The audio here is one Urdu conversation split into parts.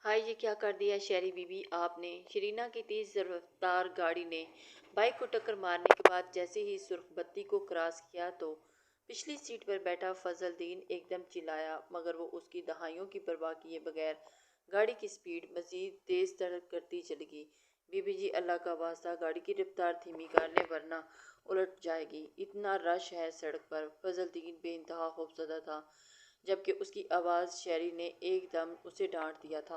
ہائے یہ کیا کر دیا شہری بی بی آپ نے؟ شرینہ کی تیز رفتار گاڑی نے بائک کو ٹکر مارنے کے بعد جیسے ہی سرخ بتی کو کراس کیا تو پچھلی سیٹ پر بیٹھا فضل دین ایک دم چلایا، مگر وہ اس کی دہائیوں کی پرواہ کیے بغیر گاڑی کی سپیڈ مزید تیز تر کرتی چلی گئی۔ بی بی جی اللہ کا واسطہ گاڑی کی رفتار دھیمی کر لیں ورنہ الٹ جائے گی، اتنا رش ہے سڑک پر۔ فضل دین بے انتہا خوفزدہ تھا، جبکہ اس کی آواز شہری نے ایک دم اسے ڈانٹ دیا تھا۔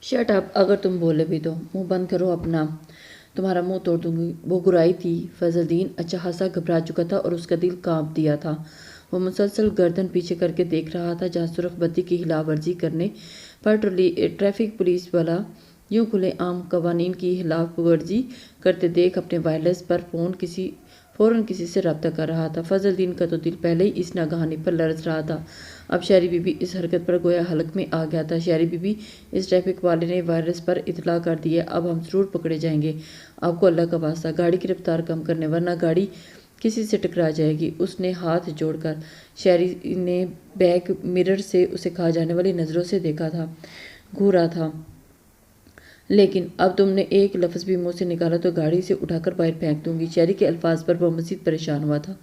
شٹ اپ، اگر تم بولے بھی تو منہ بند کرو اپنا، تمہارا منہ توڑ دوں گی۔ وہ گرائی تھی۔ فضل دین اچھا خاصا گھبرا چکا تھا اور اس کا دل کانپ دیا تھا۔ وہ مسلسل گردن پیچھے کر کے دیکھ رہا تھا جہاں سرخ بتی کی خلاف ورزی کرنے پر ٹریفک پولیس والا یوں کھلے عام قوانین کی خلاف ورزی کرتے دیکھ اپنے وائرلیس پر فوراً کسی سے رابطہ کر رہا تھا۔ فضل دین کا تو دل پہلے ہی اس ناگہانی پر لرز رہا تھا، اب شہری بی بی اس حرکت پر گویا حلق میں آ گیا تھا۔ شہری بی بی، اس ٹریفک والے نے وائرلیس پر اطلاع کر دی ہے، اب ہم ضرور پکڑے جائیں گے۔ آپ کو اللہ کا واسطہ گاڑی کی رفتار کم کرنے ورنہ گاڑی کسی سے ٹکرا جائے گی۔ اس نے ہاتھ جوڑ کر شہری نے بیک مرر سے اسے کھا جانے والی نظروں سے دیکھا تھا، گھورا تھا۔ لیکن اب تم نے ایک لفظ بھی منہ سے نکالا تو گاڑی سے اٹھا کر باہر پھینک دوں گی۔ شہری کے الفاظ پر وہ مزید پریشان ہوا تھا۔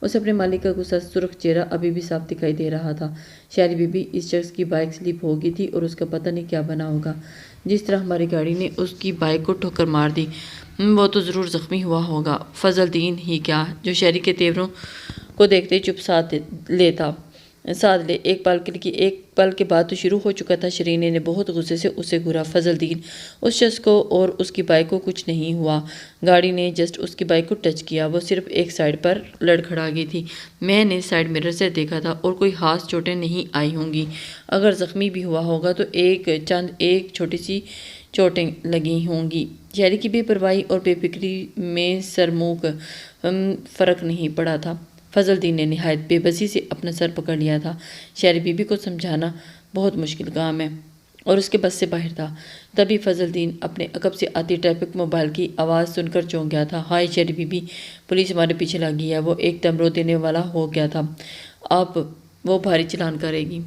اسے اپنے مالک کا غصہ سرخ چہرہ ابھی بھی صاف دکھائی دے رہا تھا۔ شہری بی بی، اس شخص کی بائک سلپ ہو گئی تھی اور اس کا پتہ نہیں کیا بنا ہوگا۔ جس طرح ہماری گاڑی نے اس کی بائک کو ٹھوکر مار دی، وہ تو ضرور زخمی ہوا ہوگا۔ فضل دین ہی کیا، جو شہری کے تیوروں کو دیکھتے ہی چپ سادھ لے۔ ایک پل کے بعد تو شروع ہو چکا تھا۔ شرینے نے بہت غصے سے اسے گھورا۔ فضل دین، اس شخص کو اور اس کی بائک کو کچھ نہیں ہوا، گاڑی نے جسٹ اس کی بائک کو ٹچ کیا، وہ صرف ایک سائڈ پر لڑکھڑا گئی تھی۔ میں نے سائڈ مرر سے دیکھا تھا اور کوئی خاص چوٹیں نہیں آئی ہوں گی، اگر زخمی بھی ہوا ہوگا تو ایک چھوٹی سی چوٹیں لگی ہوں گی۔ شہری کی بے پرواہی اور بے فکری میں سرموک فرق نہیں پڑا تھا۔ فضل دین نے نہایت بے بسی سے اپنا سر پکڑ لیا تھا۔ شہری بی بی کو سمجھانا بہت مشکل کام ہے اور اس کے بس سے باہر تھا۔ تبھی فضل دین اپنے عقب سے آتی ٹریفک موبائل کی آواز سن کر چونک گیا تھا۔ ہائے شہری بی بی، پولیس ہمارے پیچھے لگی ہے۔ وہ ایک دم رو دینے والا ہو گیا تھا۔ اب وہ بھاری چلان کرے گی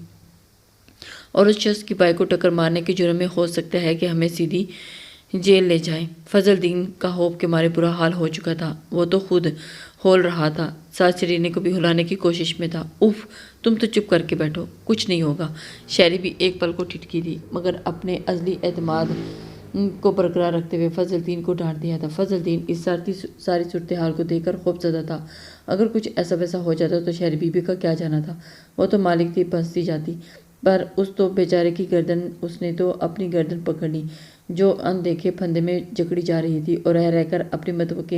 اور اس شخص کی بائک کو ٹکر مارنے کے جرم میں ہو سکتا ہے کہ ہمیں سیدھی جیل لے جائیں۔ فضل دین کا خوف کے مارے برا حال ہو چکا تھا۔ وہ تو خود ہول رہا تھا، ساتھ شرینے کو بھی ہلانے کی کوشش میں تھا۔ اف، تم تو چپ کر کے بیٹھو، کچھ نہیں ہوگا۔ شہری بھی ایک پل کو ٹھٹکی دی، مگر اپنے ازلی اعتماد کو برقرار رکھتے ہوئے فضل دین کو ڈانٹ دیا تھا۔ فضل دین اس ساری صورتحال کو دیکھ کر خوفزدہ تھا۔ اگر کچھ ایسا ویسا ہو جاتا تو شہری بی بی کا کیا جانا تھا؟ وہ تو مالک تھی، پھنستی جاتی، پر اس تو بیچارے کی گردن، اس نے تو اپنی گردن پکڑ لی جو ان دیکھے پھندے میں جکڑی جا رہی تھی، اور رہ کر اپنی متوقع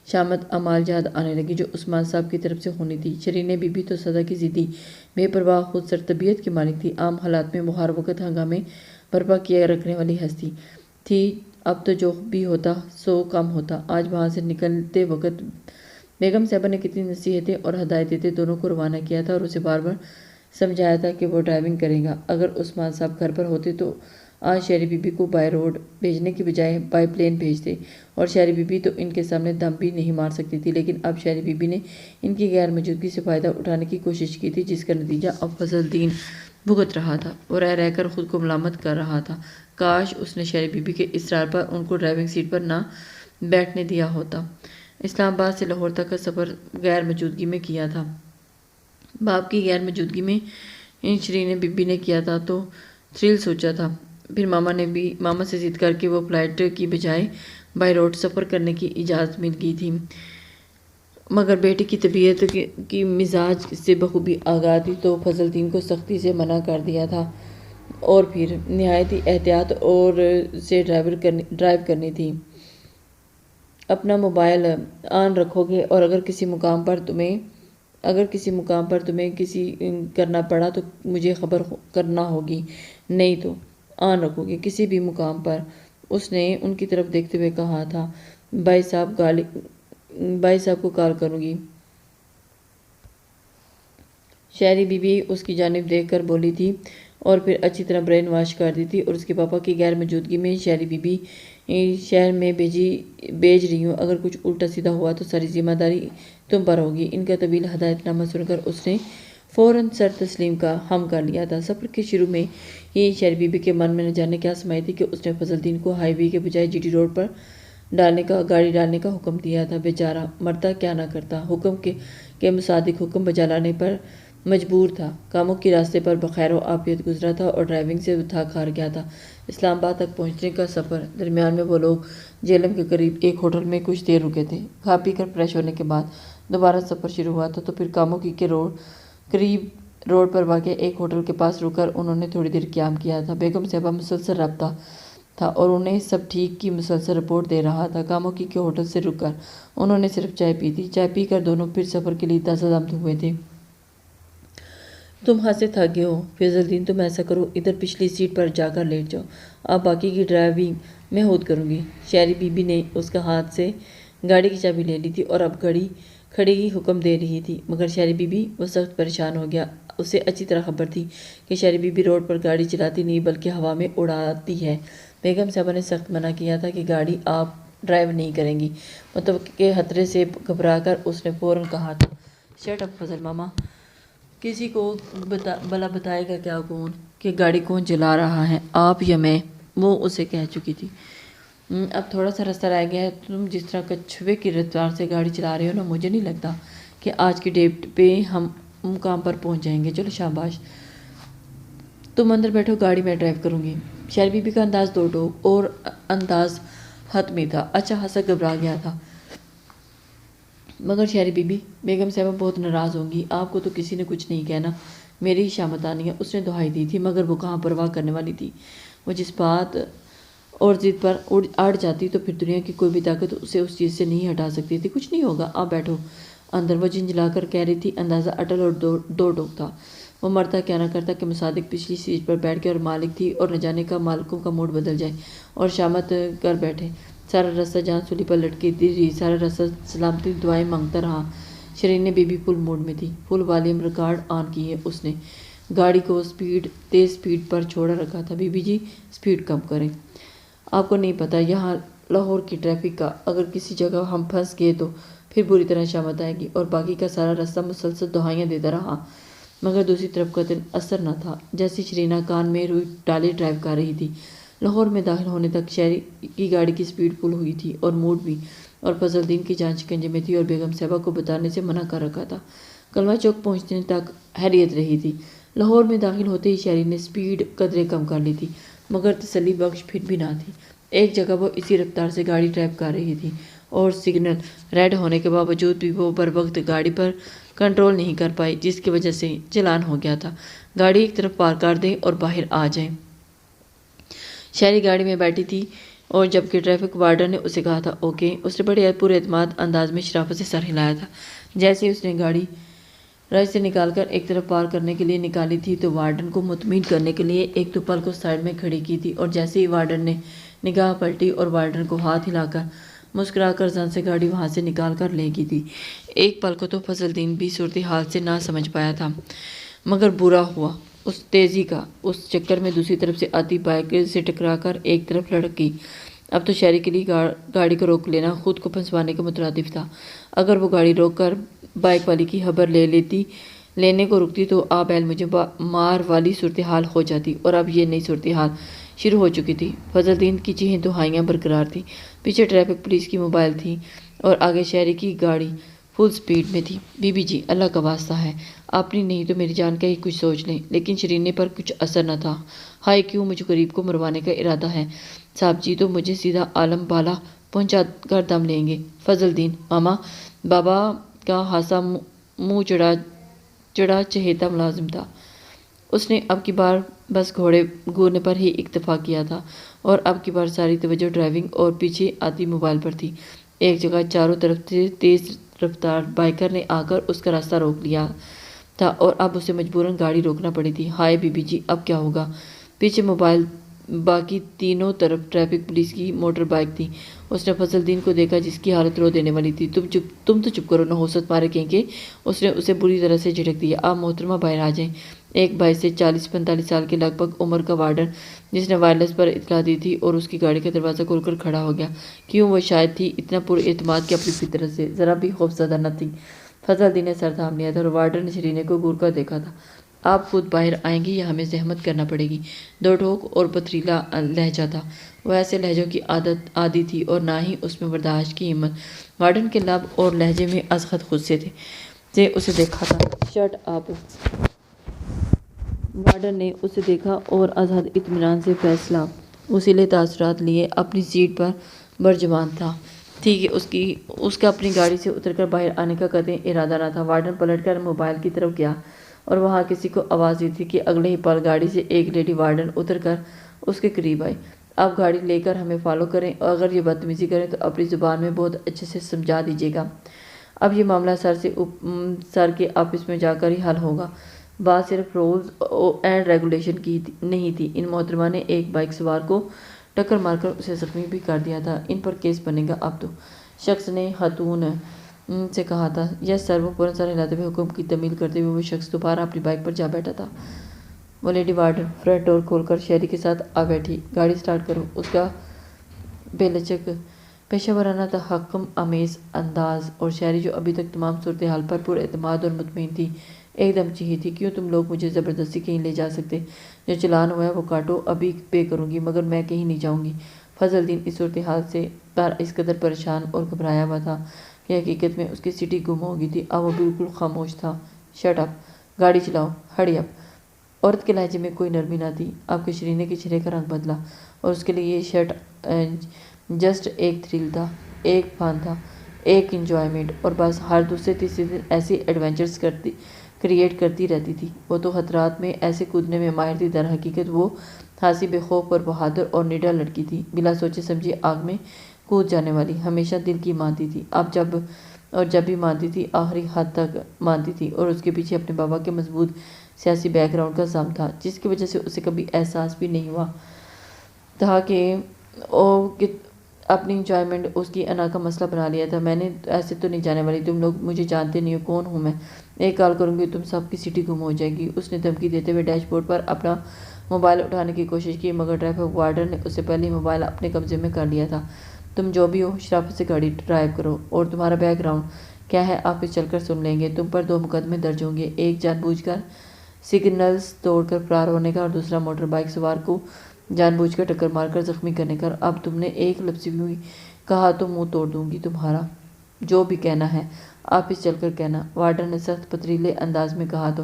شامت اعمال یاد آنے لگی جو عثمان صاحب کی طرف سے ہونی تھی۔ شرینے بی بی تو سدا کی ضدی، بے پرواہ، خود سر طبیعت کی مالک تھی، عام حالات میں وہ ہر وقت ہنگامے برپا کیے رکھنے والی ہستی تھی۔ اب تو جو بھی ہوتا سو کم ہوتا۔ آج وہاں سے نکلتے وقت بیگم صاحبہ نے کتنی نصیحتیں اور ہدایتیں دیتے دونوں کو روانہ کیا تھا اور اسے بار بار سمجھایا تھا کہ وہ ڈرائیونگ کرے گا۔ اگر عثمان صاحب گھر پر ہوتے تو آج شہری بی بی کو بائی روڈ بھیجنے کی بجائے بائی پلین بھیجتے، اور شہری بی بی تو ان کے سامنے دم بھی نہیں مار سکتی تھی۔ لیکن اب شہری بی بی نے ان کی غیر موجودگی سے فائدہ اٹھانے کی کوشش کی تھی، جس کا نتیجہ اب فضل دین بھگت رہا تھا۔ وہ رہ کر خود کو ملامت کر رہا تھا، کاش اس نے شہری بی بی کے اصرار پر ان کو ڈرائیونگ سیٹ پر نہ بیٹھنے دیا ہوتا۔ اسلام آباد سے لاہور تک کا سفر غیر موجودگی میں کیا تھا، باپ کی غیر موجودگی میں شرین بی بی نے کیا تھا تو تھرل سوچا تھا۔ پھر ماما سے ضد کر کے وہ فلائٹ کی بجائے بائی روڈ سفر کرنے کی اجازت مل گئی تھی، مگر بیٹی کی طبیعت کی مزاج سے بخوبی آگاہ تھی تو فضل دین کو سختی سے منع کر دیا تھا، اور پھر نہایت ہی احتیاط اور سے ڈرائیو کرنی تھی۔ اپنا موبائل آن رکھو گے اور اگر کسی مقام پر تمہیں کسی کرنا پڑا تو مجھے خبر کرنا ہوگی، نہیں تو آن رکھو گے کسی بھی مقام پر۔ اس نے ان کی طرف دیکھتے ہوئے کہا تھا، بھائی صاحب کو کال کروں گی۔ شہری بی بی اس کی جانب دیکھ کر بولی تھی اور پھر اچھی طرح برین واش کر دی تھی، اور اس کے پاپا کی غیر موجودگی میں شہری بی بی شہر میں بھیج رہی ہوں، اگر کچھ الٹا سیدھا ہوا تو ساری ذمہ داری تم پر ہوگی۔ ان کا طویل ہدایت نامہ سن کر اس نے فوراً سر تسلیم کا ہم کر لیا تھا۔ سفر کے شروع میں ہی شہری بی بی کے من میں نہ جانے کیا سمائی تھی کہ اس نے فضل الدین کو ہائی وے کے بجائے جی ٹی روڈ پر گاڑی ڈالنے کا حکم دیا تھا۔ بیچارہ مرتا کیا نہ کرتا، حکم کے مصادق حکم بجا لانے پر مجبور تھا۔ کاموں کے راستے پر بخیر و عافیت گزرا تھا اور ڈرائیونگ سے تھک ہار گیا تھا۔ اسلام آباد تک پہنچنے کا سفر درمیان میں وہ لوگ جہلم کے قریب ایک ہوٹل میں کچھ دیر رکے تھے۔ کھا پی کر فریش ہونے کے بعد دوبارہ سفر شروع ہوا تھا تو پھر کاموں کی کے قریب روڈ پر واقع ایک ہوٹل کے پاس رک کر انہوں نے تھوڑی دیر قیام کیا تھا۔ بیگم صاحبہ مسلسل رابطہ تھا اور انہیں سب ٹھیک کی مسلسل رپورٹ دے رہا تھا۔ کاموں کی کے ہوٹل سے رک کر انہوں نے صرف چائے پی تھی۔ چائے پی کر دونوں پھر سفر کے لیے تازہ دمد ہوئے تھے۔ تم ہاتھ سے تھک گئے ہو فضل الدین، تم ایسا کرو ادھر پچھلی سیٹ پر جا کر لیٹ جاؤ، اب باقی کی ڈرائیونگ میں خود کروں گی۔ شہری بی بی نے اس کا ہاتھ سے گاڑی کی چابی لے لی تھی اور اب کھڑی ہی حکم دے رہی تھی، مگر شہری بی بی وہ سخت پریشان ہو گیا۔ اسے اچھی طرح خبر تھی کہ شہری بی بی روڈ پر گاڑی چلاتی نہیں بلکہ ہوا میں اڑاتی ہے۔ بیگم صاحبہ نے سخت منع کیا تھا کہ گاڑی آپ ڈرائیو نہیں کریں گی۔ متوقع خطرے سے گھبرا کر اس نے فوراً کہا تھا، شٹ اپ فضل ماما، کسی کو بلا بتائے گا کیا کون کہ گاڑی کون چلا رہا ہے، آپ یا میں؟ وہ اسے کہہ چکی تھی۔ اب تھوڑا سا راستہ رہ گیا ہے، تم جس طرح کچھوے کی رفتار سے گاڑی چلا رہے ہو نا، مجھے نہیں لگتا کہ آج کی ڈیٹ پہ ہم مقام پر پہنچ جائیں گے۔ چلو شاباش، تم اندر بیٹھو، گاڑی میں ڈرائیو کروں گی۔ شہری بی بی کا انداز دو ٹوک اور انداز حتمی تھا، اچھا خاصا گھبرا گیا تھا۔ مگر شہری بی بی، بیگم صاحبہ بہت ناراض ہوں گی، آپ کو تو کسی نے کچھ نہیں کہنا، میری ہی شامت آنی ہے، اس نے دہائی دی تھی، مگر وہ کہاں پرواہ کرنے والی تھی۔ وہ جس بات اور ضد پر اڑ جاتی تو پھر دنیا کی کوئی بھی طاقت اسے اس چیز سے نہیں ہٹا سکتی تھی۔ کچھ نہیں ہوگا، آپ بیٹھو اندر، وہ جھنجھلا کر کہہ رہی تھی۔ اندازہ اٹل اور دو ٹوک تھا، وہ مرتا کیا نہ کرتا کہ مصادق پچھلی سیٹ پر بیٹھ کے اور مالک تھی اور نہ جانے کا مالکوں کا موڈ بدل جائے اور شامت کر بیٹھے۔ سارا راستہ جان سولی پر لٹکی رہی، سارا راستہ سلامتی دعائیں مانگتا رہا۔ شرینہ بی بی فل موڈ میں تھی، فل والیوم ریکارڈ آن کی ہے اس نے، گاڑی کو تیز سپیڈ پر چھوڑا رکھا تھا۔ بی بی جی سپیڈ کم کریں، آپ کو نہیں پتہ یہاں لاہور کی ٹریفک کا، اگر کسی جگہ ہم پھنس گئے تو پھر بری طرح شامت آئے گی۔ اور باقی کا سارا راستہ مسلسل دہائیاں دیتا رہا، مگر دوسری طرف قطعاً اثر نہ تھا۔ جیسے شرینہ کان میں روئی ڈالے ڈرائیو کر رہی تھی۔ لاہور میں داخل ہونے تک شہری کی گاڑی کی سپیڈ فل ہوئی تھی اور موڈ بھی، اور فضل الدین کی جان شکنجے میں تھی اور بیگم صاحبہ کو بتانے سے منع کر رکھا تھا۔ کلمہ چوک پہنچنے تک حیریت رہی تھی۔ لاہور میں داخل ہوتے ہی شہری نے سپیڈ قدرے کم کر لی تھی، مگر تسلی بخش پھر بھی نہ تھی۔ ایک جگہ وہ اسی رفتار سے گاڑی ڈرائیو کر رہی تھی اور سگنل ریڈ ہونے کے باوجود بھی وہ بر وقت گاڑی پر کنٹرول نہیں کر پائی، جس کی وجہ سے چلان ہو گیا تھا۔ گاڑی ایک طرف پار کر دیں اور باہر آ جائیں۔ شہری گاڑی میں بیٹھی تھی اور جبکہ ٹریفک وارڈن نے اسے کہا تھا اوکے، اس نے بڑے پورے اعتماد انداز میں شرافت سے سر ہلایا تھا۔ جیسے ہی اس نے گاڑی رائے سے نکال کر ایک طرف پار کرنے کے لیے نکالی تھی تو وارڈن کو مطمئن کرنے کے لیے ایک تو پل کو سائڈ میں کھڑی کی تھی، اور جیسے ہی وارڈن نے نگاہ پلٹی اور وارڈن کو ہاتھ ہلا کر مسکرا کر زن سے گاڑی وہاں سے نکال کر لے گئی تھی۔ ایک پل کو تو فضل الدین بھی صورتحال سے نہ سمجھ پایا تھا، مگر برا ہوا اس تیزی کا، اس چکر میں دوسری طرف سے آتی بائک سے ٹکرا کر ایک طرف لڑک گئی۔ اب تو شہری کے لیے گاڑی کو روک لینا خود کو پھنسوانے کے مترادف تھا۔ اگر وہ گاڑی روک کر بائک والی کی خبر لینے کو رکتی تو آبیل مجھے مار والی صورتحال ہو جاتی، اور اب یہ نئی صورتحال شروع ہو چکی تھی۔ فضل الدین کی چیخیں دہائیاں برقرار تھیں، پیچھے ٹریفک پولیس کی موبائل تھی اور آگے شہری کی گاڑی فل سپیڈ میں تھی۔ بی بی جی اللہ کا واسطہ ہے، اپنی نہیں تو میری جان کا ہی کچھ سوچ لیں۔ لیکن شرینے پر کچھ اثر نہ تھا۔ ہائے کیوں مجھ غریب کو مروانے کا ارادہ ہے، صاحب جی تو مجھے سیدھا عالم بالا پہنچا کر دم لیں گے۔ فضل الدین ماما بابا کا ہاسا منہ چڑھا چہیتا ملازم تھا، اس نے اب کی بار بس گھوڑے گورنے پر ہی اکتفا کیا تھا اور اب کی بار ساری توجہ ڈرائیونگ اور پیچھے آتی موبائل پر تھی۔ ایک جگہ چاروں طرف سے تیز رفتار بائیکر نے آ کر اس کا راستہ روک لیا تھا اور اب اسے مجبوراً گاڑی روکنا پڑی تھی۔ ہائے بی بی جی اب کیا ہوگا؟ پیچھے موبائل، باقی تینوں طرف ٹریفک پولیس کی موٹر بائک تھی۔ اس نے فضل الدین کو دیکھا جس کی حالت رو دینے والی تھی۔ تم تو چپ کرو نحوست مارے کہیں، اس نے اسے بری طرح سے جھٹک دیا۔ آپ محترمہ باہر آ جائیں۔ ایک 22 سے 40-45 سال کے لگ بھگ عمر کا وارڈن جس نے وائرلیس پر اطلاع دی تھی اور اس کی گاڑی کا دروازہ کھول کر کھڑا ہو گیا۔ کیوں وہ شاید تھی اتنا پر اعتماد کہ اپنی فطرت سے ذرا بھی خوفزدہ نہ تھی۔ فضل الدین نے سر تھام لیا تھا اور وارڈن نے شرینے کو گور کر دیکھا تھا۔ آپ خود باہر آئیں گی یا ہمیں زحمت کرنا پڑے گی؟ دو ٹوک اور پتریلا لہجہ تھا۔ وہ ایسے لہجوں کی عادی تھی اور نہ ہی اس میں برداشت کی ہمت۔ وارڈن کے لب اور لہجے میں ازخط خود سے تھے۔ سے اسے دیکھا تھا۔ Shut up! وارڈن نے اسے دیکھا اور ازحد اطمینان سے فیصلہ وسیلے تاثرات لیے اپنی سیٹ پر برجمان تھا۔ ٹھیک ہے، اس کا اپنی گاڑی سے اتر کر باہر آنے کا قطعی ارادہ نہ تھا۔ وارڈن پلٹ کر موبائل کی طرف گیا اور وہاں کسی کو آواز دی تھی کہ اگلے ہی پل گاڑی سے ایک لیڈی وارڈن اتر کر اس کے قریب آئی۔ آپ گاڑی لے کر ہمیں فالو کریں اور اگر یہ بدتمیزی کریں تو اپنی زبان میں بہت اچھے سے سمجھا دیجیے گا۔ اب یہ معاملہ سر کے آفس میں جا کر ہی حل ہوگا۔ بات صرف رولز اینڈ ریگولیشن کی نہیں تھی۔ ان محترمہ نے ایک بائک سوار کو ٹکر مار کر اسے زخمی بھی کر دیا تھا۔ ان پر کیس بنے گا اب تو، شخص نے خاتون سے کہا تھا۔ یس سر! وہ فوراً سر ہلاتے ہوئے حکم کی تعمیل کرتے ہوئے وہ شخص دوبارہ اپنی بائک پر جا بیٹھا تھا۔ وہ لیڈی وارڈن فرنٹ ڈور کھول کر شہری کے ساتھ آ بیٹھی۔ گاڑی سٹارٹ کرو! اس کا بے لچک پیشہ ورانہ تحکم آمیز انداز اور شہری جو ابھی تک تمام صورتحال پر پر اعتماد اور مطمئن تھی ایک دم چیخی تھی۔ کیوں تم لوگ مجھے زبردستی کہیں لے جا سکتے؟ جو چلان ہوا ہے وہ کاٹو، ابھی پے کروں گی، مگر میں کہیں نہیں جاؤں گی۔ فضل الدین اس صورتحال سے اس قدر پریشان اور گھبرایا ہوا تھا کہ حقیقت میں اس کی سٹی گم ہو گئی تھی۔ اب وہ بالکل خاموش تھا۔ Shut up! گاڑی چلاؤ! ہری اپ! عورت کے لہجے میں کوئی نرمی نہ تھی۔ آپ کے شرینے کے چہرے کا رنگ بدلا اور اس کے لیے یہ شٹ جسٹ ایک تھرل تھا، ایک فن تھا، ایک انجوائمنٹ، اور بس ہر دوسرے تیسرے دن ایسے ایڈونچرز کریٹ کرتی رہتی تھی۔ وہ تو خطرات میں ایسے کودنے میں ماہر تھی، در حقیقت وہ خاصی بے خوف اور بہادر اور نڈر لڑکی تھی، بلا سوچے سمجھے آگ میں کود جانے والی۔ ہمیشہ دل کی مانتی تھی، جب بھی مانتی تھی آخری حد تک مانتی تھی، اور اس کے پیچھے اپنے بابا کے مضبوط سیاسی بیک گراؤنڈ کا زم تھا، جس کی وجہ سے اسے کبھی احساس بھی نہیں ہوا تھا کہ اپنی انجوائمنٹ اس کی انا کا مسئلہ بنا لیا تھا۔ میں نے ایسے تو نہیں جانے والی، تم لوگ مجھے جانتے نہیں ہو کون ہوں میں۔ ایک کال کروں گی تم سب کی سٹی گم ہو جائے گی۔ اس نے دھمکی دیتے ہوئے ڈیش بورڈ پر اپنا موبائل اٹھانے کی کوشش کی، مگر ٹریفک وارڈن نے اس سے پہلے ہی موبائل اپنے قبضے میں کر لیا تھا۔ تم جو بھی ہو شرافت سے گاڑی ڈرائیو کرو، اور تمہارا بیک گراؤنڈ کیا ہے آفس چل کر سن لیں گے۔ تم پر 2 مقدمے درج ہوں گے، ایک جان بوجھ کر سگنلز توڑ کر فرار ہونے کا اور دوسرا موٹر بائک سوار کو جان بوجھ کر ٹکر مار کر زخمی کرنے کا۔ اب تم نے ایک لفظ بھی کہا تو منہ توڑ دوں گی تمہارا۔ جو بھی کہنا ہے آفس چل کر کہنا، وارڈن نے سخت پتریلے انداز میں کہا تو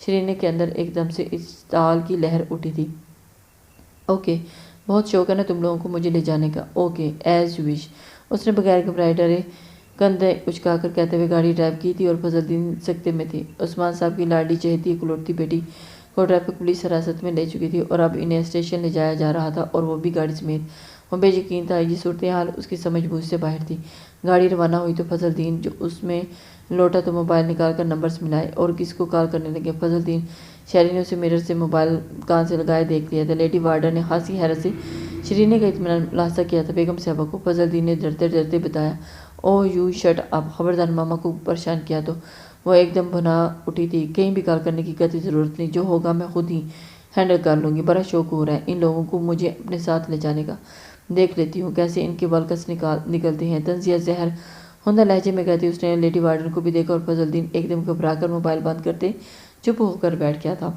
شرینے کے اندر ایک دم سے اشتعال کی لہر اٹھی تھی۔ اوکے، بہت شوق ہے نا تم لوگوں کو مجھے لے جانے کا۔ Okay, as you wish! اس نے بغیر گھبرائے ڈرے کندھے اچکا کر کہتے ہوئے گاڑی ڈرائیو کی تھی، اور فضل الدین سکتے میں تھے۔ عثمان صاحب کی لاڈلی چہیتی اکلوتی بیٹی کو ٹریفک پولیس حراست میں لے چکی تھی اور اب انہیں اسٹیشن لے جایا جا رہا تھا، اور وہ بھی گاڑی سمیت۔ وہ بے یقین تھا، یہ صورتحال اس کی سمجھ بوجھ سے باہر تھی۔ گاڑی روانہ ہوئی تو فضل الدین جو اس میں لوٹا تو موبائل نکال کر نمبرز ملائے اور کسی کو کال کرنے لگے۔ فضل الدین شہری نے اسے مرر سے موبائل کان سے لگائے دیکھ لیا تھا۔ لیڈی وارڈن نے خاصی حیرت سے شرینے کا اطمینان ملاحظہ کیا تھا۔ بیگم صاحبہ کو فضل الدین نے ڈرتے ڈرتے بتایا۔ اوہ یو شٹ اپ! خبردار ماما کو پریشان کیا تو۔ وہ ایک دم بھنا اٹھی تھی۔ کہیں بھی کال کرنے کی قطعی ضرورت نہیں، جو ہوگا میں خود ہی ہینڈل کر لوں گی۔ بڑا شوق ہو رہا ہے ان لوگوں کو مجھے اپنے ساتھ لے جانے کا۔ دیکھ لیتی ہوں کیسے ان کے ولکس نکلتے ہیں۔ طنزیہ زہر ہوندہ لہجے میں کہتی اس نے لیڈی وارڈن کو بھی دیکھا، اور فضل الدین ایک دم گھبرا کر موبائل بند کرتے چپ ہو کر بیٹھ گیا تھا۔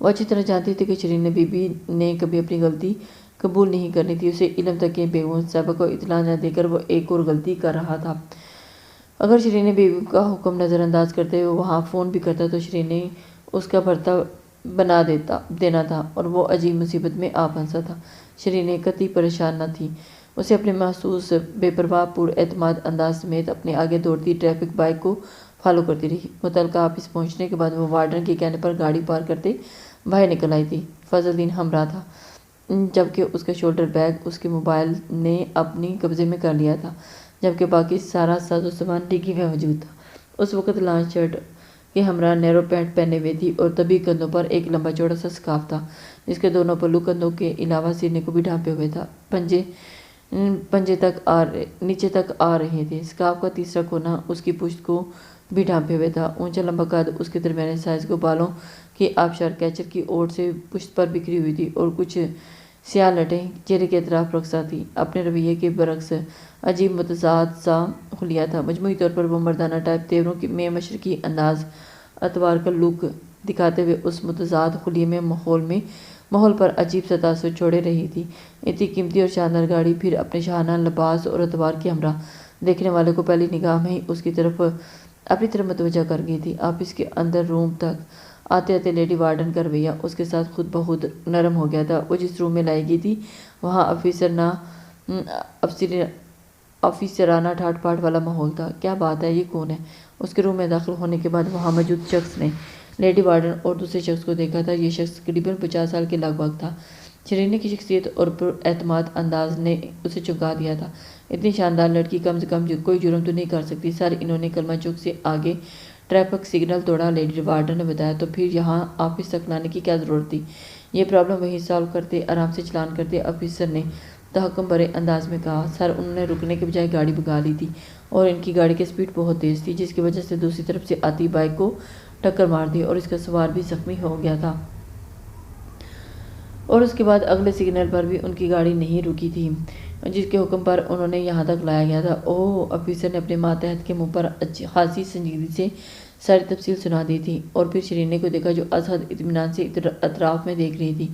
وہ اچھی طرح جانتی تھی کہ شرین بی بی نے کبھی اپنی غلطی قبول نہیں کرنی تھی۔ اسے علم تھا کہ بیگم صاحبہ کو اطلاع نہ دے کر وہ ایک اور غلطی کر رہا تھا۔ اگر شرین بی بی کا حکم نظر انداز کرتے ہوئے وہاں فون بھی کرتا تو شرین اس کا بھرتا بنا دینا تھا، اور وہ عجیب مصیبت میں آ پھنسا تھا۔ شرین قطعی پریشان نہ تھی۔ اسے اپنے محسوس بے پرواہ پر اعتماد انداز سمیت اپنے آگے دوڑتی ٹریفک بائک کو فالو کرتی رہی۔ متعلقہ آفس پہنچنے کے بعد وہ وارڈن کے کہنے پر گاڑی پارک کرتے باہر نکل آئی تھی۔ فضل الدین ہمراہ تھا، جبکہ اس کا شولڈر بیگ اس کے موبائل نے اپنی قبضے میں کر لیا تھا، جبکہ باقی سارا ساز و سامان ڈگی میں موجود تھا۔ اس وقت لانچ شرٹ کے ہمراہ نیرو پینٹ پہنے ہوئے تھی، اور طبی کندھوں پر ایک لمبا چوڑا سا سکارف تھا، جس کے دونوں پلو کندھوں کے علاوہ سینے کو بھی ڈھانپے ہوئے تھا۔ پنجے نیچے تک آ رہے تھے۔ سکارف کا تیسرا کونا اس کی پشت کو بھی ڈھانپے ہوئے تھا۔ اونچا لمبا قد اس کے درمیانے سائز کو بالوں کے آبشار کیچر کی اوٹ سے پشت پر بکھری ہوئی تھی، اور کچھ سیاہ لٹیں چہرے کے اطراف رقصہ تھی، اپنے رویے کے برعکس عجیب متضاد سا خلیہ تھا۔ مجموعی طور پر وہ مردانہ ٹائپ تیوروں میں مشرقی انداز اتوار کا لک دکھاتے ہوئے اس متضاد خلیے میں ماحول پر عجیب سا تاثر چھوڑے رہی تھی۔ اتنی قیمتی اور شاندار گاڑی، پھر اپنے شاہانہ لباس اور اتوار کے ہمراہ، دیکھنے والے کو پہلی نگاہ میں ہی اس کی طرف اپنی طرف متوجہ کر گئی تھی۔ آفس کے اندر روم تک آتے آتے لیڈی وارڈن کا رویہ اس کے ساتھ خود بخود نرم ہو گیا تھا۔ وہ جس روم میں لائی گئی تھی وہاں آفیسرانہ ٹھاٹ پاٹ والا ماحول تھا۔ کیا بات ہے، یہ کون ہے؟ اس کے روم میں داخل ہونے کے بعد وہاں موجود شخص نے لیڈی وارڈن اور دوسرے شخص کو دیکھا تھا۔ یہ شخص قریباً 50 سال کے لگ بھگ تھا۔ شرینا کی شخصیت اور پر اعتماد انداز نے اسے چونکا دیا تھا۔ اتنی شاندار لڑکی کم سے کم کوئی جرم تو نہیں کر سکتی سر، انہوں نے کلمہ چوک سے آگے ٹریفک سگنل توڑا، لیڈی وارڈن نے بتایا۔ تو پھر یہاں آفس تک لانے کی کیا ضرورت تھی؟ یہ پرابلم وہیں سالو کرتے، آرام سے چلان کرتے، آفیسر نے تحکم بھرے انداز میں کہا۔ سر، انہوں نے رکنے کے بجائے گاڑی بھگا لی تھی اور ان کی گاڑی کی سپیڈ بہت تیز تھی، جس کی وجہ سے دوسری طرف سے آتی بائیک کو ٹکر مار دی اور اس کا سوار بھی زخمی ہو گیا تھا۔ اور اس کے بعد اگلے سگنل پر بھی ان کی گاڑی نہیں رکی تھی، جس کے حکم پر انہوں نے یہاں تک لایا گیا تھا۔ اوہ، آفیسر نے اپنے ماتحت کے منہ پر خاصی سنجیدگی سے ساری تفصیل سنا دی تھی، اور پھر شرینے کو دیکھا جو از حد اطمینان سے اطراف میں دیکھ رہی تھی۔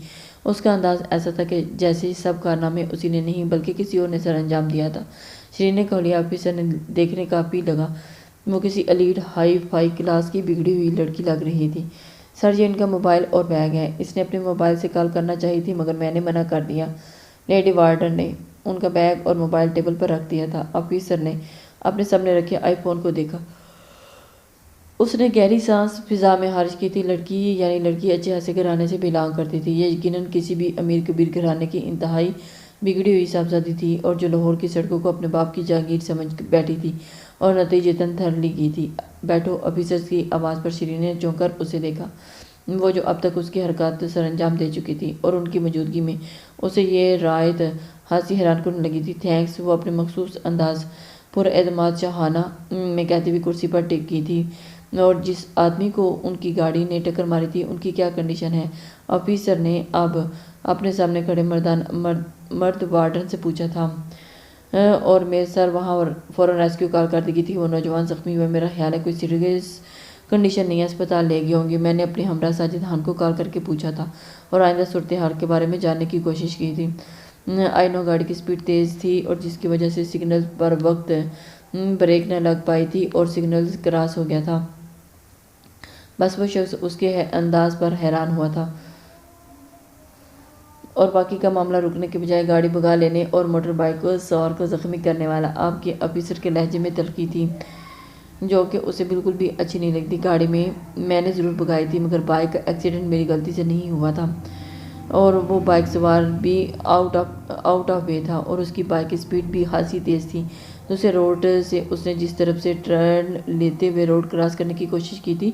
اس کا انداز ایسا تھا کہ جیسے سب کارنامے اسی نے نہیں بلکہ کسی اور نے سر انجام دیا تھا۔ شرینے کا حلیہ آفیسر نے دیکھنے کافی لگا۔ وہ کسی ایلیٹ ہائی فائی کلاس کی بگڑی ہوئی لڑکی لگ رہی تھی۔ سر، یہ ان کا موبائل اور بیگ ہے، اس نے اپنے موبائل سے کال کرنا چاہی تھی مگر میں نے منع کر دیا۔ لیڈی وارڈن نے ان کا بیگ اور موبائل ٹیبل پر رکھ دیا تھا۔ آفیسر نے اپنے سامنے رکھے آئی فون کو دیکھا۔ اس نے گہری سانس فضا میں خارج کی تھی۔ لڑکی اچھے خاصے گھرانے سے بلانگ کرتی تھی۔ یہ یقیناً کسی بھی امیر کبیر گھرانے کی انتہائی بگڑی ہوئی صاحبزادی تھی، اور جو لاہور کی سڑکوں کو اپنے باپ کی جاگیر سمجھ بیٹھی تھی اور نتیجتاً دھر لی گئی تھی۔ بیٹھو، آفیسر کی آواز پر شرینے نے چونک کر اسے دیکھا۔ وہ جو اب تک اس کی حرکات سر انجام دے چکی تھی اور ان کی موجودگی میں اسے یہ رعایت خاصی حیران کن لگی تھی۔ تھینکس، وہ اپنے مخصوص انداز پر اعتماد شاہانہ میں کہتے ہوئے کرسی پر ٹک گئی تھی۔ اور جس آدمی کو ان کی گاڑی نے ٹکر ماری تھی، ان کی کیا کنڈیشن ہے؟ آفیسر نے اب اپنے سامنے کھڑے مرد وارڈن سے پوچھا تھا۔ اور میرے سر، وہاں فوراً ریسکیو کال کر دی گئی تھی۔ وہ نوجوان زخمی ہوئے، میرا خیال ہے کوئی سیریس کنڈیشن نہیں ہے، اسپتال لے گئے ہوں گے۔ میں نے اپنے ہمراہ ساجد خان کو کال کر کے پوچھا تھا اور آئندہ صورتحال کے بارے میں جاننے کی کوشش کی تھی۔ آئی نو گاڑی کی سپیڈ تیز تھی اور جس کی وجہ سے سگنل پر وقت بریک نہ لگ پائی تھی اور سگنل کراس ہو گیا تھا۔ بس وہ شخص اس کے انداز پر حیران ہوا تھا، اور باقی کا معاملہ رکنے کے بجائے گاڑی بھگا لینے اور موٹر بائیک کو سوار کو زخمی کرنے والا آپ کے آفیسر کے لہجے میں تلخی تھی جو کہ اسے بالکل بھی اچھی نہیں لگتی۔ گاڑی میں نے ضرور بھگائی تھی مگر بائیک کا ایکسیڈنٹ میری غلطی سے نہیں ہوا تھا، اور وہ بائیک سوار بھی آؤٹ آف وے تھا اور اس کی بائیک کی سپیڈ بھی خاصی تیز تھی۔ دوسرے روڈ سے اس نے جس طرف سے ٹرن لیتے ہوئے روڈ کراس کرنے کی کوشش کی تھی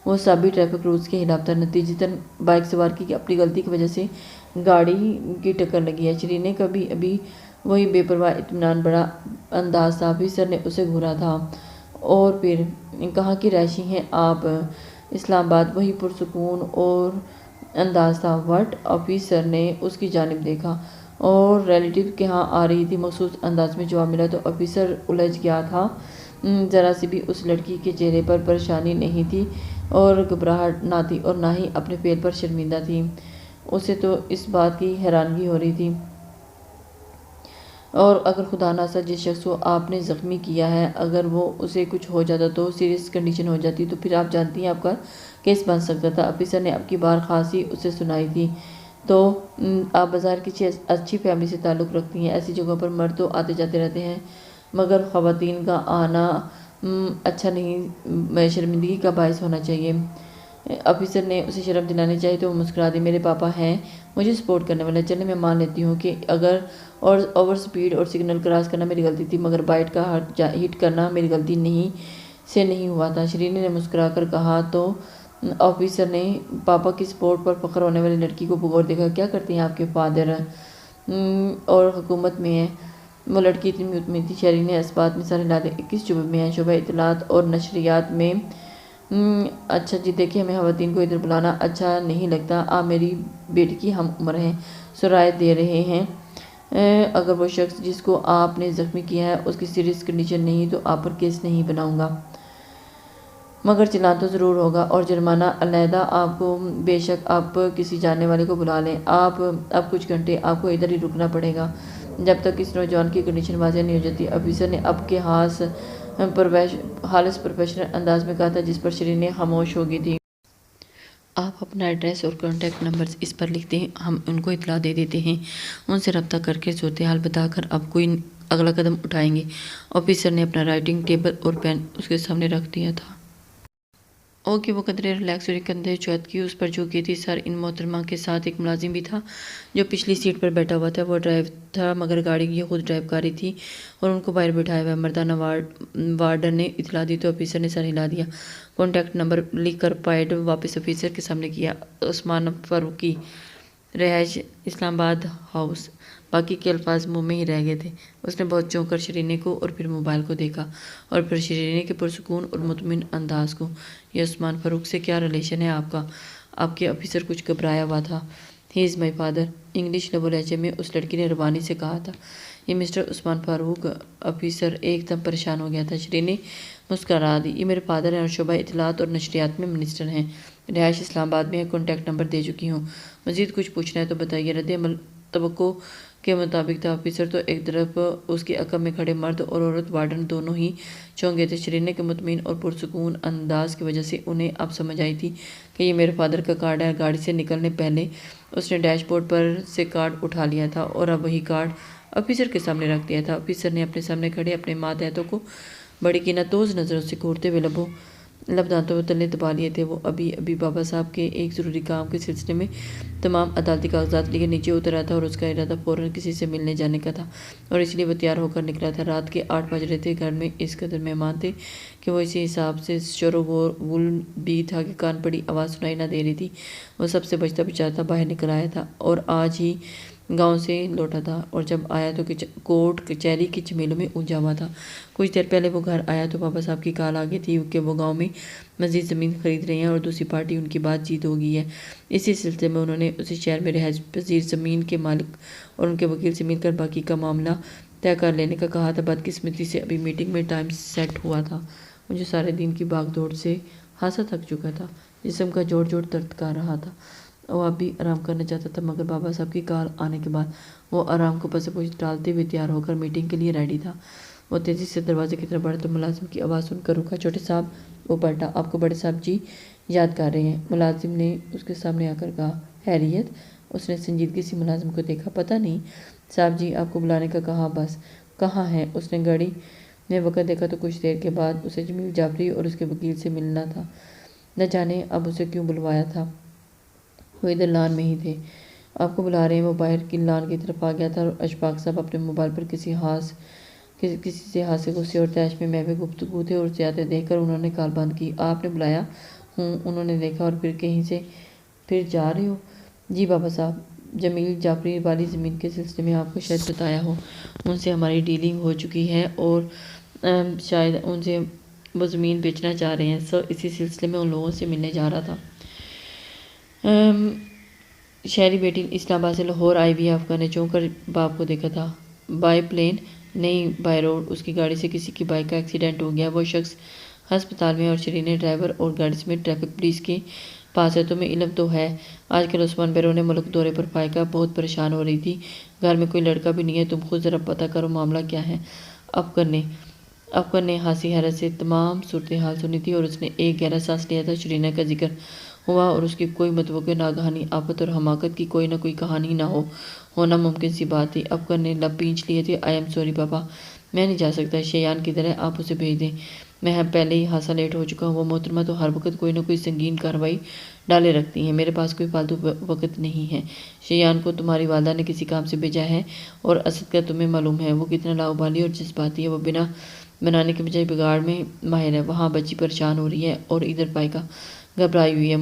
وہ سابی ٹریفک رولز کے خلاف تھا۔ نتیجتاً بائیک سوار کی اپنی غلطی کی وجہ سے گاڑی کی ٹکر لگی ہے۔ شرینے کا بھی ابھی وہی بے پرواہ اطمینان بڑا انداز تھا۔ آفیسر نے اسے گھورا تھا۔ اور پھر کہاں کی رہائشی ہیں آپ؟ اسلام آباد، وہی پرسکون اور انداز تھا۔ وٹ؟ آفیسر نے اس کی جانب دیکھا۔ اور ریلیٹیو کے ہاں آ رہی تھی، مخصوص انداز میں جواب ملا تو آفیسر الجھ گیا تھا۔ ذرا سی بھی اس لڑکی کے چہرے پر پریشانی نہیں تھی اور گھبراہٹ نہ تھی اور نہ ہی اپنے فعل پر شرمندہ تھی۔ اسے تو اس بات کی حیرانگی ہو رہی تھی، اور اگر خدا نخواستہ جس شخص کو آپ نے زخمی کیا ہے اگر وہ اسے کچھ ہو جاتا تو سیریس کنڈیشن ہو جاتی تو پھر آپ جانتی ہیں آپ کا کیس بن سکتا تھا۔ آفیسر نے اب کی بار خاصی اسے سنائی تھی۔ تو آپ بظاہر کسی اچھی فیملی سے تعلق رکھتی ہیں، ایسی جگہوں پر مرد تو آتے جاتے رہتے ہیں مگر خواتین کا آنا اچھا نہیں، شرمندگی کا باعث ہونا چاہیے۔ آفیسر نے اسے شرم دلانی چاہی تو وہ مسکرا دی۔ میرے پاپا ہیں مجھے سپورٹ کرنے والے، چلیں میں مان لیتی ہوں کہ اگر اوور سپیڈ اور سگنل کراس کرنا میری غلطی تھی مگر بائیک کا ہٹ کرنا میری غلطی نہیں ہوا تھا۔ شرینے نے مسکرا کر کہا۔ تو آفیسر نے پاپا کی سپورٹ پر فخر ہونے والی لڑکی کو بغور دیکھا۔ کیا کرتے ہیں آپ کے فادر؟ اور حکومت میں ہیں۔ وہ لڑکی اتنی مطمئن تھی۔ شرینے اس بات میں سر ہلا دیا۔ 21 شعبے میں ہیں، شعبہ اطلاعات اور نشریات میں اچھا جی دیکھیے ہمیں خواتین کو ادھر بلانا اچھا نہیں لگتا. آپ میری بیٹی کی ہم عمر ہیں, رعایت دے رہے ہیں. اگر وہ شخص جس کو آپ نے زخمی کیا ہے اس کی سیریس کنڈیشن نہیں تو آپ پر کیس نہیں بناؤں گا, مگر چلان تو ضرور ہوگا اور جرمانہ علیحدہ. آپ کو بے شک آپ کسی جاننے والے کو بلا لیں. آپ اب کچھ گھنٹے آپ کو ادھر ہی رکنا پڑے گا جب تک اس نوجوان کی کنڈیشن واضح نہیں ہو جاتی. آفیسر نے اب کے خالص پروفیشنل انداز میں کہا تھا جس پر شیرین خاموش ہو گئی تھی. آپ اپنا ایڈریس اور کانٹیکٹ نمبر اس پر لکھ دیں, ہم ان کو اطلاع دے دیتے ہیں. ان سے رابطہ کر کے صورتحال بتا کر اب کوئی اگلا قدم اٹھائیں گے. آفیسر نے اپنا رائٹنگ ٹیبل اور پین اس کے سامنے رکھ دیا تھا. اوکے وہ قدرے ریلیکس ہوئی, کندھے چوہت کی اس پر جھکی تھی. سر ان محترمہ کے ساتھ ایک ملازم بھی تھا جو پچھلی سیٹ پر بیٹھا ہوا تھا. وہ ڈرائیور تھا مگر گاڑی یہ خود ڈرائیو کاری تھی اور ان کو باہر بٹھایا ہوا. مردانہ وارڈن نے اطلاع دی تو آفیسر نے سر ہلا دیا. کانٹیکٹ نمبر لکھ کر پیڈ واپس آفیسر کے سامنے کیا. عثمان فاروقی, رہائش اسلام آباد ہاؤس. باقی کے الفاظ منہ میں ہی رہ گئے تھے. اس نے بہت چونک کر شیرینے کو اور پھر موبائل کو دیکھا اور پھر شیرینے کے پرسکون اور مطمئن انداز کو. یہ عثمان فاروق سے کیا ریلیشن ہے آپ کا؟ آپ کے آفیسر کچھ گھبرایا ہوا تھا. ہی از مائی فادر, انگلش لب و لہجے میں اس لڑکی نے روانی سے کہا تھا. یہ مسٹر عثمان فاروق. آفیسر ایک دم پریشان ہو گیا تھا. شیرینے مسکرا دی. یہ میرے فادر ہیں اور شعبہ اطلاعات اور نشریات میں منسٹر ہیں. رہائش اسلام آباد میں ہے. کانٹیکٹ نمبر دے چکی ہوں. مزید کچھ پوچھنا ہے تو بتائیے. رد عمل توقع کے مطابق تھا. آفیسر تو ایک طرف اس کے عقب میں کھڑے مرد اور عورت وارڈن دونوں ہی چونک گئے تھے. شیرینے کے مطمئن اور پرسکون انداز کی وجہ سے انہیں اب سمجھ آئی تھی کہ یہ میرے فادر کا کارڈ ہے. گاڑی سے نکلنے پہلے اس نے ڈیش بورڈ پر سے کارڈ اٹھا لیا تھا اور اب وہی کارڈ آفیسر کے سامنے رکھ دیا تھا. آفیسر نے اپنے سامنے کھڑے اپنے ماتحتوں کو بڑی کینہ-توز نظروں سے گھورتے ہوئے لب دانتوں میں تلے دبا لیے تھے. وہ ابھی بابا صاحب کے ایک ضروری کام کے سلسلے میں تمام عدالتی کاغذات لے کے نیچے اترا تھا اور اس کا ارادہ فوراً کسی سے ملنے جانے کا تھا اور اس لیے وہ تیار ہو کر نکلا تھا. رات کے 8 بج رہے تھے. گھر میں اس قدر مہمان تھے کہ وہ اسی حساب سے شور و غل بھی تھا کہ کان پڑی آواز سنائی نہ دے رہی تھی. وہ سب سے بچتا بچاتا باہر نکل آیا تھا اور آج ہی گاؤں سے لوٹا تھا اور جب آیا تو کورٹ کچہری کی جھمیلوں میں الجھا ہوا تھا. کچھ دیر پہلے وہ گھر آیا تو بابا صاحب کی کال آ گئی تھی کہ وہ گاؤں میں مزید زمین خرید رہے ہیں اور دوسری پارٹی ان کی بات چیت ہو گئی ہے. اسی سلسلے میں انہوں نے اسی شہر میں رہائش پذیر زمین کے مالک اور ان کے وکیل سے مل کر باقی کا معاملہ طے کر لینے کا کہا تھا. بدقسمتی سے ابھی میٹنگ میں ٹائم سیٹ ہوا تھا. مجھے سارے دن کی بھاگ دوڑ سے خاصا تھک چکا تھا. جسم کا جوڑ درد کر رہا تھا. وہ اب بھی آرام کرنا چاہتا تھا مگر بابا صاحب کی کال آنے کے بعد وہ آرام کو پس پوچھ ڈالتے ہوئے تیار ہو کر میٹنگ کے لیے ریڈی تھا. وہ تیزی سے دروازے کی طرف بڑھا تو ملازم کی آواز سن کر رکا. چھوٹے صاحب. وہ پلٹا. آپ کو بڑے صاحب جی یاد کر رہے ہیں. ملازم نے اس کے سامنے آ کر کہا. خیریت؟ اس نے سنجیدگی سے ملازم کو دیکھا. پتہ نہیں صاحب جی آپ کو بلانے کا کہا. بس کہاں ہے؟ اس نے گھڑی میں وقت دیکھا تو کچھ دیر کے بعد اسے جمیل جعفری اور اس کے وکیل سے ملنا تھا. نہ جانے اب اسے کیوں بلوایا تھا. وہ ادھر لان میں ہی تھے. آپ کو بلا رہے ہیں. وہ باہر کی لان کی طرف آ گیا تھا اور اشفاق صاحب اپنے موبائل پر کسی سے ہاسے غصے اور طیش میں محو گفتگو تھے اور اسے آتے دیکھ کر انہوں نے کال بند کی. آپ نے بلایا؟ ہوں. انہوں نے دیکھا. اور پھر کہیں سے پھر جا رہے ہو؟ جی بابا صاحب. جمیل جعفری والی زمین کے سلسلے میں آپ کو شاید بتایا ہو. ان سے ہماری ڈیلنگ ہو چکی ہے اور شاید ان سے وہ زمین بیچنا چاہ رہے ہیں. سر اسی سلسلے میں ان لوگوں سے ملنے جا رہا تھا. شہری بیٹی اسلام آباد سے لاہور آئی ہوئی افغان نے چونک کر باپ کو دیکھا تھا. By plane? نہیں بائی روڈ. اس کی گاڑی سے کسی کی بائک کا ایکسیڈنٹ ہو گیا. وہ شخص ہسپتال میں اور شیرینے ڈرائیور اور گاڑی سمیت ٹریفک پولیس کے پاس ہے. تمہیں علم تو ہے آج کل عثمان بیرون ملک دورے پر فائقہ بہت پریشان ہو رہی تھی. گھر میں کوئی لڑکا بھی نہیں ہے. تم خود ذرا پتہ کرو معاملہ کیا ہے. افغان نے ہنسی حیرت سے تمام صورتحال سنی تھی اور اس نے ایک گہرا سانس لیا تھا. شیرینہ کا ذکر ہوا اور اس کی کوئی متوقع ناگہانی آفت اور حماقت کی کوئی نہ کوئی کہانی نہ ہونا ممکن سی بات تھی. افغان نے لب پینچ لیے تھے. آئی ایم سوری پاپا میں نہیں جا سکتا. شیان کدھر ہے؟ آپ اسے بھیج دیں. میں پہلے ہی خاصا لیٹ ہو چکا ہوں. وہ محترمہ تو ہر وقت کوئی نہ کوئی سنگین کارروائی ڈالے رکھتی ہیں. میرے پاس کوئی فالتو وقت نہیں ہے. شیان کو تمہاری والدہ نے کسی کام سے بھیجا ہے اور اسد کا تمہیں معلوم ہے وہ کتنا لاؤبالی اور جذباتی ہے. وہ بنا بنانے کے بجائے بگاڑ میں ماہر ہے. وہاں بچی پریشان ہو رہی ہے اور ادھر فائقہ گھبرائی ہوئی ہے.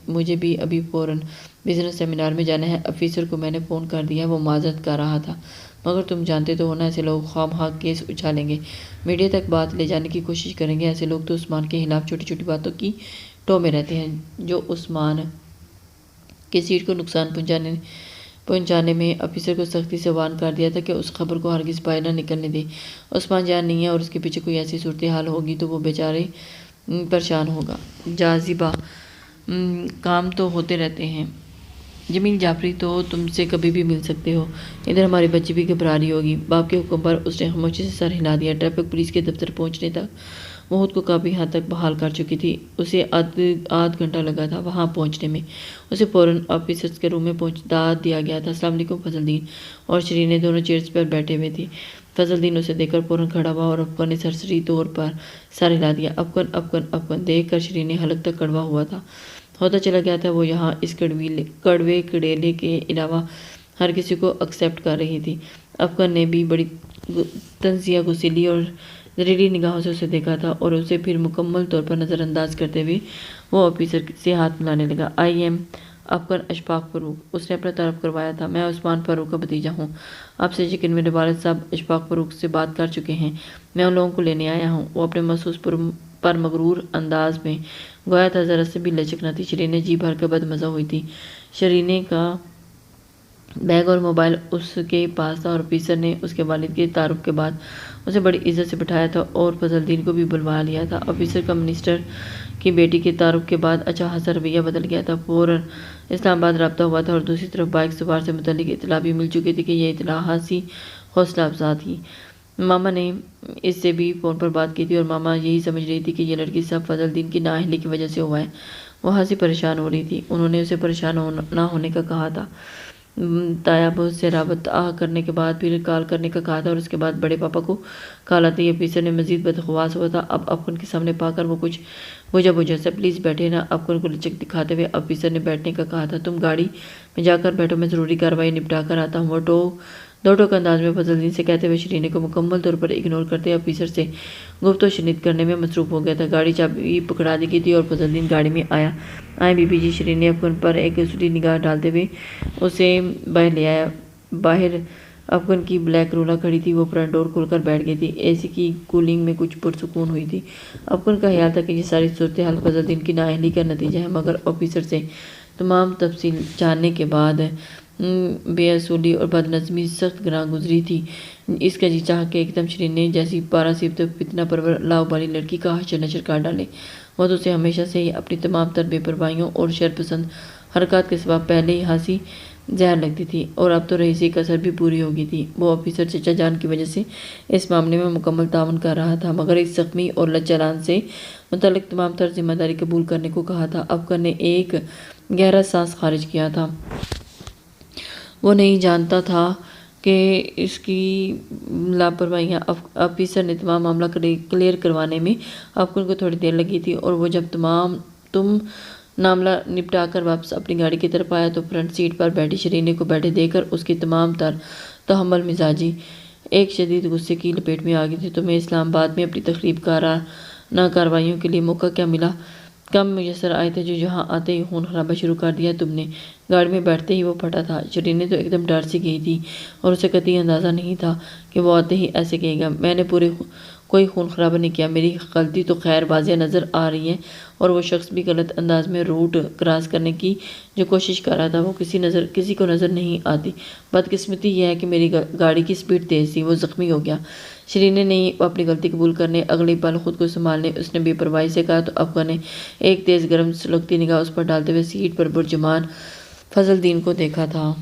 مجھے بھی ابھی فوراً بزنس سیمینار میں جانا ہے۔ آفیسر کو میں نے فون کر دیا، وہ معذرت کر رہا تھا، مگر تم جانتے تو ہو نا، ایسے لوگ خواہ مخواہ کیس اچھالیں گے، میڈیا تک بات لے جانے کی کوشش کریں گے۔ ایسے لوگ تو عثمان کے خلاف چھوٹی چھوٹی باتوں کی ٹو میں رہتے ہیں۔ جو عثمان کی سیٹ کو نقصان پہنچانے میں آفیسر کو سختی سے وارن کر دیا تھا کہ اس خبر کو ہرگز باہر نہ نکلنے دے۔ عثمان جان نہیں ہے اور اس کے پیچھے کوئی ایسی صورتحال ہوگی تو وہ بیچارے پریشان ہوگا۔ جاذبہ کام تو ہوتے رہتے ہیں۔ جمیل جعفری تو تم سے کبھی بھی مل سکتے ہو۔ ادھر ہماری بچی بھی گھبرا رہی ہوگی۔ باپ کے حکم پر اس نے خاموشی سے سر ہلا دیا۔ ٹریفک پولیس کے دفتر پہنچنے تک وہ خود کو کافی حد تک بحال کر چکی تھی۔ اسے آدھ گھنٹہ لگا تھا وہاں پہنچنے میں۔ اسے فوراً آفیسرز کے روم میں پہنچا دیا گیا تھا۔ السلام علیکم۔ فضل دین اور شرینیں دونوں چیئرز پر بیٹھے ہوئے تھے۔ فضل دین اسے دیکھ کر فوراً کھڑا ہوا اور افغان نے سرسری طور پر سر ہلا دیا۔ افغان دیکھ کر شرینیں حلق تک کڑوا ہوا تھا۔ ہوتا چلا گیا تھا وہ یہاں اس کڑوے کڑیلے کے علاوہ ہر کسی کو ایکسپٹ کر رہی تھی۔ افغان نے بھی بڑی تنزیہ گسیلی اور زہریلی نگاہوں سے اسے دیکھا تھا اور اسے پھر مکمل طور پر نظر انداز کرتے ہوئے وہ آفیسر سے ہاتھ ملانے لگا۔ آئی ایم افغان اشفاق فاروق، اس نے اپنا تعارف کروایا تھا۔ میں عثمان فاروق کا بھتیجا ہوں۔ آپ سے یقین میرے والد صاحب اشفاق فاروق سے بات کر چکے ہیں۔ میں ان لوگوں کو لینے آیا ہوں۔ وہ اپنے محسوس پر مغرور انداز میں گویا تھا ذرا سے بھی لچک نہ تھی۔ شرینیں جی بھر کر بدمزہ ہوئی تھی۔ شرینے کا بیگ اور موبائل اس کے پاس تھا اور آفیسر نے اس کے والد کے تعارف کے بعد اسے بڑی عزت سے بٹھایا تھا اور فضل دین کو بھی بلوا لیا تھا۔ آفیسر کا منسٹر کی بیٹی کے تعارف کے بعد اچھا خاصا رویہ بدل گیا تھا۔ فوراً اسلام آباد رابطہ ہوا تھا اور دوسری طرف بائک سوار سے متعلق اطلاع بھی مل چکی تھی کہ یہ اطلاع خاصی حوصلہ افزا تھی۔ ماما نے اس سے بھی فون پر بات کی تھی اور ماما یہی سمجھ رہی تھی کہ یہ لڑکی سب فضل دین کی نااہلی کی وجہ سے ہوا ہے۔ وہ خاصی پریشان ہو رہی تھی۔ انہوں نے اسے پریشان نہ ہونے کا کہا تھا، طیب سے رابطہ کرنے کے بعد پھر کال کرنے کا کہا تھا اور اس کے بعد بڑے پاپا کو کال آتی ہے۔ آفیسر نے مزید بدحواس ہوا تھا۔ اب افغان کے سامنے پا کر وہ کچھ بجھا سا، پلیز بیٹھے نا۔ افغان کو لچک دکھاتے ہوئے آفیسر نے بیٹھنے کا کہا تھا۔ تم گاڑی میں جا کر بیٹھو، میں ضروری کارروائی نپٹا کر آتا ہوں۔ وہ دو ٹوک انداز میں فضل دین سے کہتے ہوئے شرینے کو مکمل طور پر اگنور کرتے آفیسر سے گفت و شنید کرنے میں مصروف ہو گیا تھا۔ گاڑی چابی پکڑا دی گئی تھی اور فضل دین گاڑی میں آیا۔ آئیں بی بی جی۔ شرینے افغان پر ایک سوٹی نگاہ ڈالتے ہوئے اسے باہر لے آیا۔ باہر افغان کی بلیک رولا کھڑی تھی۔ وہ فرنٹ ڈور کھول کر بیٹھ گئی تھی۔ اے سی کی کولنگ میں کچھ پرسکون ہوئی تھی۔ افغان کا خیال تھا کہ یہ ساری صورتحال فضل دین کی نااہلی کا نتیجہ ہے، مگر آفیسر سے تمام تفصیل جاننے کے بعد بے اصولی اور بد نظمی سخت گراں گزری تھی۔ اس کا جی چاہا کہ ایک دم شرینے جیسی پارا سیبت فتنہ پرور لاؤبالی لڑکی کا حشر نشر کر ڈالے۔ وہ تو اسے ہمیشہ سے ہی اپنی تمام تر بے پرواہیوں اور شرپسند حرکات کے سبب پہلے ہی ہنسی زہر لگتی تھی اور اب تو رئیسی کا سر بھی پوری ہو گئی تھی۔ وہ آفیسر چچا جان کی وجہ سے اس معاملے میں مکمل تعاون کر رہا تھا، مگر اس زخمی اور لج چالان سے متعلق تمام تر ذمہ داری قبول کرنے کو کہا تھا۔ افغان نے ایک گہرا سانس خارج کیا تھا۔ وہ نہیں جانتا تھا کہ اس کی لاپرواہیاں۔ آفیسر نے تمام معاملہ کلیئر کروانے میں افغان کو تھوڑی دیر لگی تھی اور وہ جب تم معاملہ نپٹا کر واپس اپنی گاڑی کی طرف آیا تو فرنٹ سیٹ پر بیٹھی شرینے کو بیٹھے دیکھ کر اس کی تمام تر تحمل مزاجی ایک شدید غصے کی لپیٹ میں آ گئی تھی۔ تمہیں اسلام آباد میں اپنی تخریب کارانہ کارروائیوں کے لیے موقع کیا ملا؟ کم میسر آئے تھے جو یہاں آتے ہی خون خرابہ شروع کر دیا تم نے۔ گاڑی میں بیٹھتے ہی وہ پھٹا تھا۔ شرینے تو ایک دم ڈر سی گئی تھی اور اسے قطعی اندازہ نہیں تھا کہ وہ آتے ہی ایسے کہے گا، میں نے کوئی خون خرابہ نہیں کیا، میری غلطی تو خیر واضح نظر آ رہی ہے اور وہ شخص بھی غلط انداز میں روٹ کراس کرنے کی جو کوشش کر رہا تھا وہ کسی کو نظر نہیں آتی۔ بدقسمتی یہ ہے کہ میری گاڑی کی سپیڈ تیز تھی، وہ زخمی ہو گیا۔ شرینے نے اپنی غلطی قبول کرنے اگلے پل خود کو سنبھالنے اس نے بے پرواہی سے کہا تو افغان نے ایک تیز گرم سلگتی نگاہ اس پر ڈالتے ہوئے سیٹ پر برجمان فضل دین کو دیکھا تھا۔